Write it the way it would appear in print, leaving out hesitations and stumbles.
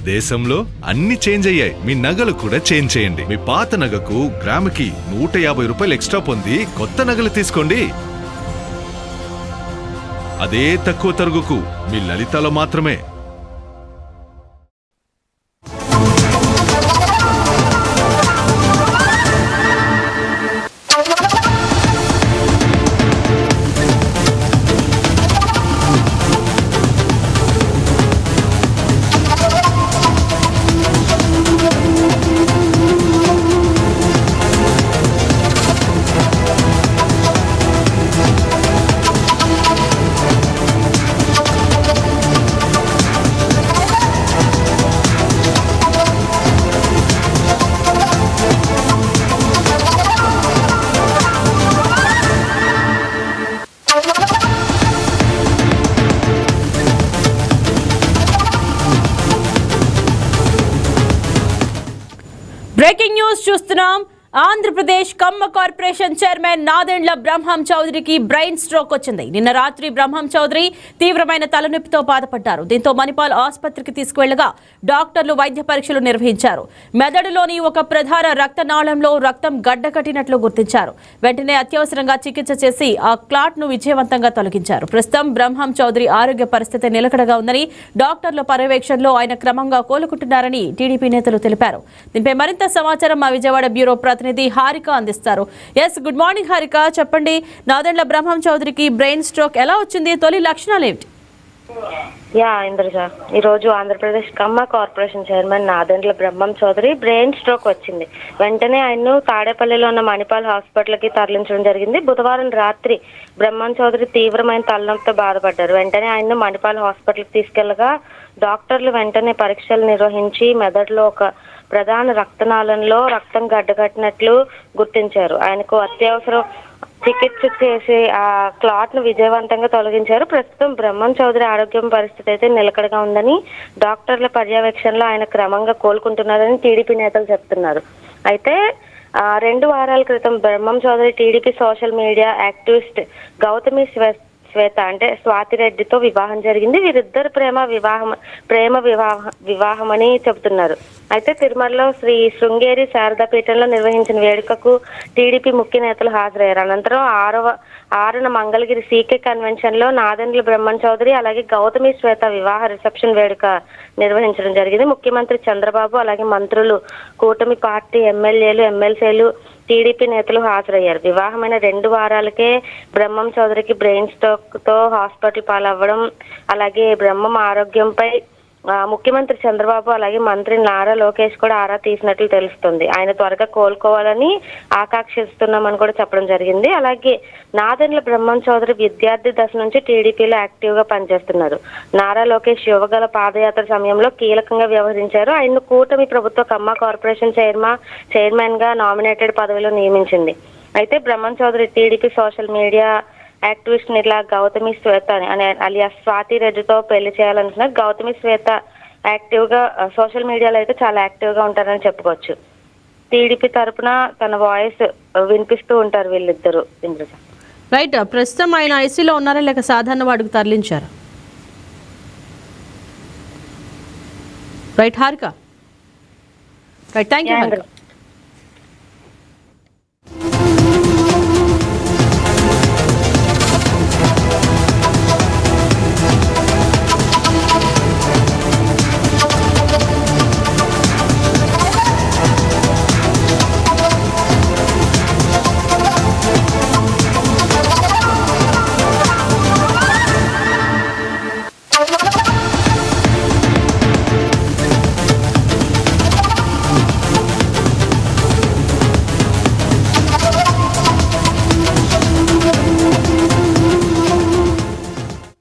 దేశంలో అన్ని చేంజ్ అయ్యాయి, మీ నగలు కూడా చేంజ్ చేయండి. మీ పాత నగకు గ్రాముకి 150 రూపాయలు ఎక్స్ట్రా పొంది కొత్త నగలు తీసుకోండి. అదే తక్కువ తరుగుకు మీ లలితలో మాత్రమే. బ్రేకింగ్ న్యూస్ చూస్తున్నాం. ఆంధ్రప్రదేశ్ కమ్మ కార్పొరేషన్ చైర్మన్ నాదెండ్ల బ్రహ్మం చౌదరికి బ్రెయిన్ స్ట్రోక్ వచ్చింది. నిన్న రాత్రి బ్రహ్మం చౌదరి తీవ్రమైన తలనొప్పితో బాధపడ్డారు. దీంతో మణిపాల్ ఆసుపత్రికి తీసుకువెళ్లగా డాక్టర్లు వైద్య పరీక్షలు నిర్వహించారు. మెదడులోని ఒక ప్రధాన రక్తనాళంలో రక్తం గడ్డకట్టినట్లు గుర్తించారు. వెంటనే అత్యవసరంగా చికిత్స చేసి ఆ క్లాట్ ను విజయవంతంగా తొలగించారు. ప్రస్తుతం బ్రహ్మం చౌదరి ఆరోగ్య పరిస్థితి నిలకడగా ఉందని, డాక్టర్ల పర్యవేక్షణలో ఆయన క్రమంగా కోలుకుంటున్నారని టీడీపీ నేతలు తెలిపారు. దీనిపై మరింత సమాచారం మా విజయవాడ బ్యూరో ప్రతినిధి హారిక అందిస్తారు. గుడ్ మార్నింగ్ హారిక, చెప్పండి, నాదెండ్ల బ్రహ్మం చౌదరికి బ్రెయిన్ స్ట్రోక్ ఎలా వచ్చింది? తొలి లక్షణాలు ఏమిటి? ఇంద్రజ, ఈ రోజు ఆంధ్రప్రదేశ్ కమ్మ కార్పొరేషన్ చైర్మన్ నాదెండ్ల బ్రహ్మం చౌదరి బ్రెయిన్ స్ట్రోక్ వచ్చింది. వెంటనే ఆయన్ను తాడేపల్లిలో ఉన్న మణిపాల్ హాస్పిటల్ కి తరలించడం జరిగింది. బుధవారం రాత్రి బ్రహ్మం చౌదరి తీవ్రమైన తలనొప్పితో బాధపడ్డారు. వెంటనే ఆయన్ను మణిపాల్ హాస్పిటల్ కి తీసుకెళ్లగా డాక్టర్లు వెంటనే పరీక్షలు నిర్వహించి మెదడులో ఒక ప్రధాన రక్తనాళంలో రక్తం గడ్డకట్టినట్లు గుర్తించారు. ఆయనకు అత్యవసరం చికిత్స చేసి ఆ క్లాట్ ను విజయవంతంగా తొలగించారు. ప్రస్తుతం బ్రహ్మం చౌదరి ఆరోగ్యం పరిస్థితి అయితే నిలకడగా ఉందని, డాక్టర్ల పర్యవేక్షణలో ఆయన క్రమంగా కోలుకుంటున్నారని టీడీపీ నేతలు చెప్తున్నారు. అయితే 2 వారాల క్రితం Brahmam Chowdary TDP social media activist Gautami Swetha అంటే స్వాతిరెడ్డితో వివాహం జరిగింది. వీరిద్దరు ప్రేమ వివాహం అని చెబుతున్నారు. అయితే తిరుమలలో శ్రీ శృంగేరి శారదాపీఠంలో నిర్వహించిన వేడుకకు టీడీపీ ముఖ్య నేతలు హాజరయ్యారు. అనంతరం 6న మంగళగిరి సీకే కన్వెన్షన్ లో నాదెండ్ల బ్రహ్మం చౌదరి అలాగే గౌతమి శ్వేత వివాహ రిసెప్షన్ వేడుక నిర్వహించడం జరిగింది. ముఖ్యమంత్రి చంద్రబాబు అలాగే మంత్రులు, కూటమి పార్టీ ఎమ్మెల్యేలు, ఎమ్మెల్సీలు, టీడీపీ నేతలు హాజరయ్యారు. వివాహమైన 2 వారాలకే బ్రహ్మం చౌదరికి బ్రెయిన్ స్ట్రోక్ తో హాస్పిటల్ పాలవ్వడం, అలాగే బ్రహ్మం ఆరోగ్యంపై ముఖ్యమంత్రి చంద్రబాబు అలాగే మంత్రి నారా లోకేష్ కూడా ఆరా తీసినట్లు తెలుస్తుంది. ఆయన త్వరగా కోలుకోవాలని ఆకాంక్షిస్తున్నామని కూడా చెప్పడం జరిగింది. అలాగే నాదెండ్ల బ్రహ్మం చౌదరి విద్యార్థి దశ నుంచి టీడీపీలో యాక్టివ్ గా పనిచేస్తున్నారు. నారా లోకేష్ యువగల పాదయాత్ర సమయంలో కీలకంగా వ్యవహరించారు. ఆయన కూటమి ప్రభుత్వ కమ్మ కార్పొరేషన్ చైర్మన్ గా నామినేటెడ్ పదవిలో నియమించింది. అయితే Brahmam Chowdary TDP social media activist ఇలా గౌతమి శ్వేత అనే అలియాస్ స్వాతి రెడ్డితో పెళ్లి చేయాలనుకున్నారు. గౌతమి శ్వేత యాక్టివ్ గా సోషల్ మీడియాలో అయితే చాలా యాక్టివ్ గా ఉంటారని చెప్పుకోవచ్చు. టీడీపీ తరపున తన వాయిస్ వినిపిస్తూ ఉంటారు వీళ్ళిద్దరు. ఇంద్రజ, రైట్, ప్రస్తుతం ఆయన ఐసీలో ఉన్నారా లేక సాధారణ వాడికి తరలించారు? Right Harika, right, thank you.